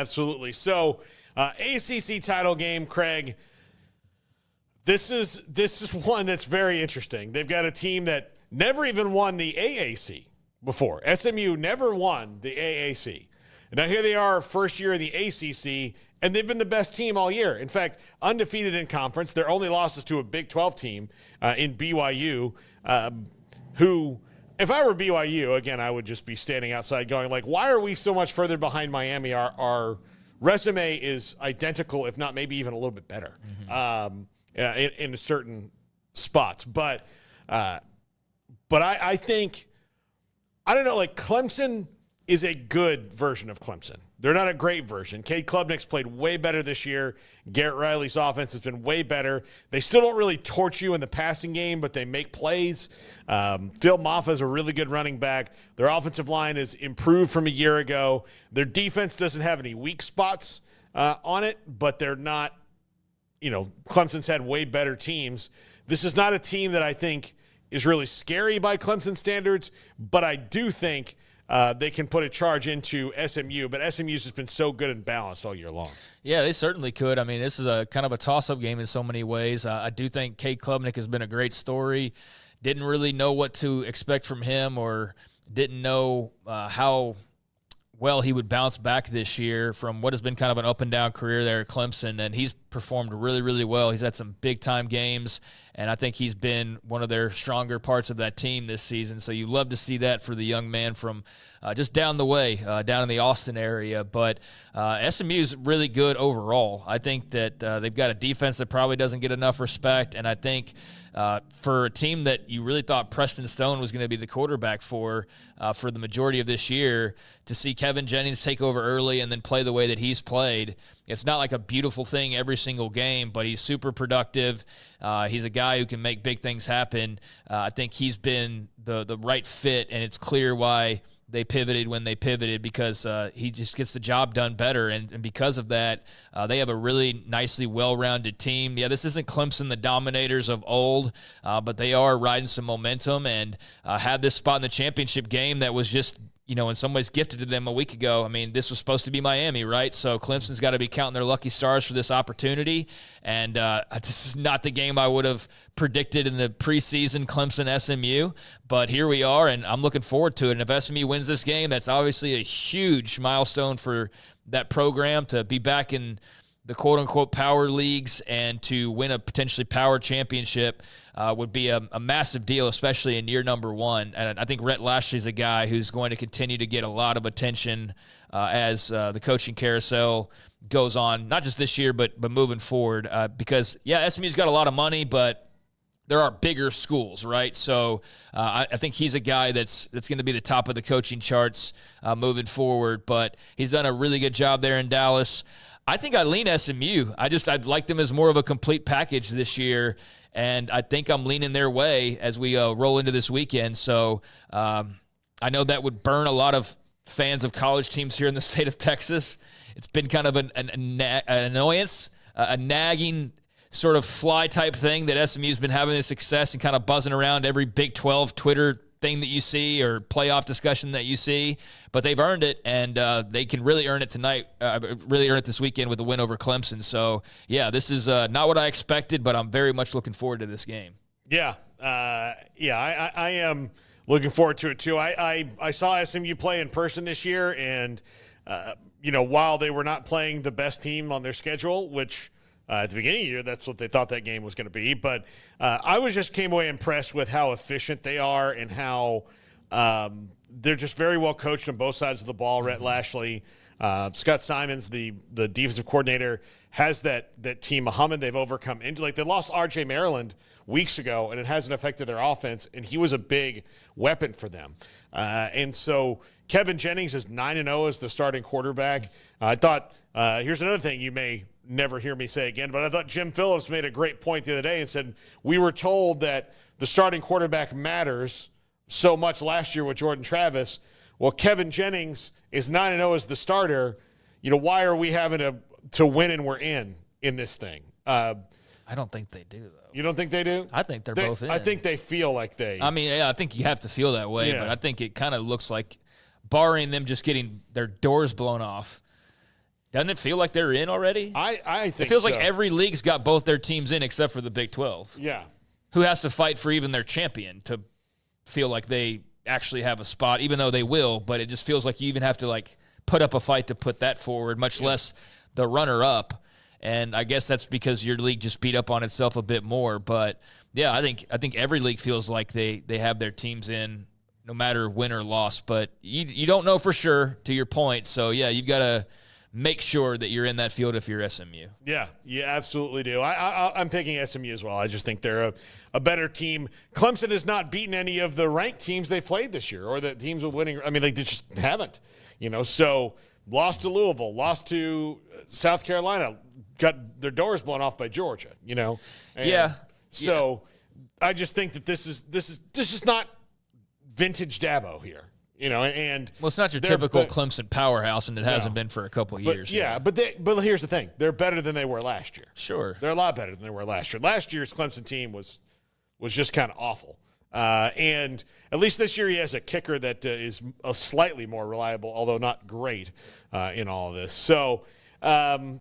absolutely. So, ACC title game, Craig. This is one that's very interesting. They've got a team that never even won the AAC before. SMU never won the AAC. And now here they are, first year of the ACC, and they've been the best team all year. In fact, undefeated in conference. Their only loss is to a Big 12 team in BYU, who, if I were BYU, again, I would just be standing outside going, like, why are we so much further behind Miami? Our resume is identical, if not maybe even a little bit better in certain spots. But I think, I don't know, like Clemson is a good version of Clemson. They're not a great version. Cade Klubnik's played way better this year. Garrett Riley's offense has been way better. They still don't really torch you in the passing game, but they make plays. Phil Maffa's a really good running back. Their offensive line is improved from a year ago. Their defense doesn't have any weak spots on it, but they're not, Clemson's had way better teams. This is not a team that I think is really scary by Clemson standards, but I do think they can put a charge into SMU, but SMU's just been so good and balanced all year long. Yeah, they certainly could. I mean, this is a kind of a toss-up game in so many ways. I do think Cade Klubnik has been a great story. Didn't really know what to expect from him, or didn't know how well he would bounce back this year from what has been kind of an up-and-down career there at Clemson, and he's performed really, really well. He's had some big-time games, and I think he's been one of their stronger parts of that team this season. So you love to see that for the young man from just down the way, down in the Austin area. But SMU is really good overall. I think that they've got a defense that probably doesn't get enough respect, and I think for a team that you really thought Preston Stone was going to be the quarterback for the majority of this year, to see Kevin Jennings take over early and then play the way that he's played, it's not like a beautiful thing every single game, but he's super productive. He's a guy who can make big things happen. I think he's been the right fit, and it's clear why they pivoted when they pivoted, because he just gets the job done better. And because of that, they have a really nicely well-rounded team. Yeah, this isn't Clemson, the dominators of old, but they are riding some momentum and had this spot in the championship game that was just, in some ways gifted to them a week ago. I mean, this was supposed to be Miami, right? So Clemson's got to be counting their lucky stars for this opportunity. And this is not the game I would have predicted in the preseason, Clemson SMU. But here we are, and I'm looking forward to it. And if SMU wins this game, that's obviously a huge milestone for that program to be back in the quote-unquote power leagues and to win a potentially power championship would be a massive deal, especially in year number one. And I think Rhett Lashley's a guy who's going to continue to get a lot of attention as the coaching carousel goes on, not just this year, but moving forward. Because, yeah, SMU's got a lot of money, but there are bigger schools, right? So I think he's a guy that's going to be the top of the coaching charts moving forward. But he's done a really good job there in Dallas. I think I lean SMU. I'd like them as more of a complete package this year, and I think I'm leaning their way as we roll into this weekend. So I know that would burn a lot of fans of college teams here in the state of Texas. It's been kind of an annoyance, a nagging sort of fly type thing that SMU's been having this success and kind of buzzing around every Big 12 Twitter thing that you see or playoff discussion that you see, but they've earned it, and they can really earn it tonight, really earn it this weekend with a win over Clemson. So, yeah, this is not what I expected, but I'm very much looking forward to this game. Yeah, I am looking forward to it too. I saw SMU play in person this year, and, while they were not playing the best team on their schedule, which at the beginning of the year, that's what they thought that game was going to be. But I came away impressed with how efficient they are and how they're just very well coached on both sides of the ball. Rhett Lashley, Scott Simons, the defensive coordinator, has that team humming. They've overcome injury. Like, they lost R.J. Maryland weeks ago, and it hasn't affected their offense, and he was a big weapon for them. And so Kevin Jennings is 9-0 as the starting quarterback. I thought here's another thing you may never hear me say again, but I thought Jim Phillips made a great point the other day and said, we were told that the starting quarterback matters so much last year with Jordan Travis. Well, Kevin Jennings is 9-0 as the starter. Why are we having to win and we're in this thing? I don't think they do, though. You don't think they do? I think they're both in. I think they feel like they. I mean, yeah, I think you have to feel that way, but I think it kind of looks like, barring them just getting their doors blown off, Doesn't it feel like they're in already? I think it feels so. like every league's got both their teams in except for the Big 12. Yeah. Who has to fight for even their champion to feel like they actually have a spot, even though they will, but it just feels like you even have to like put up a fight to put that forward, much less the runner-up. And I guess that's because your league just beat up on itself a bit more. But, yeah, I think every league feels like they have their teams in no matter win or loss. But you don't know for sure, to your point. So, yeah, you've got to make sure that you're in that field if you're SMU. Yeah, you absolutely do. I'm picking SMU as well. I just think they're a better team. Clemson has not beaten any of the ranked teams they've played this year or the teams with winning. I mean, they just haven't, so lost to Louisville, lost to South Carolina, got their doors blown off by Georgia, And So I just think that this is just not vintage Dabo here. And well, it's not your typical Clemson powerhouse, and it hasn't been for a couple of years. Yeah, but here's the thing: they're better than they were last year. Sure, they're a lot better than they were last year. Last year's Clemson team was just kind of awful, and at least this year he has a kicker that is slightly more reliable, although not great in all of this. So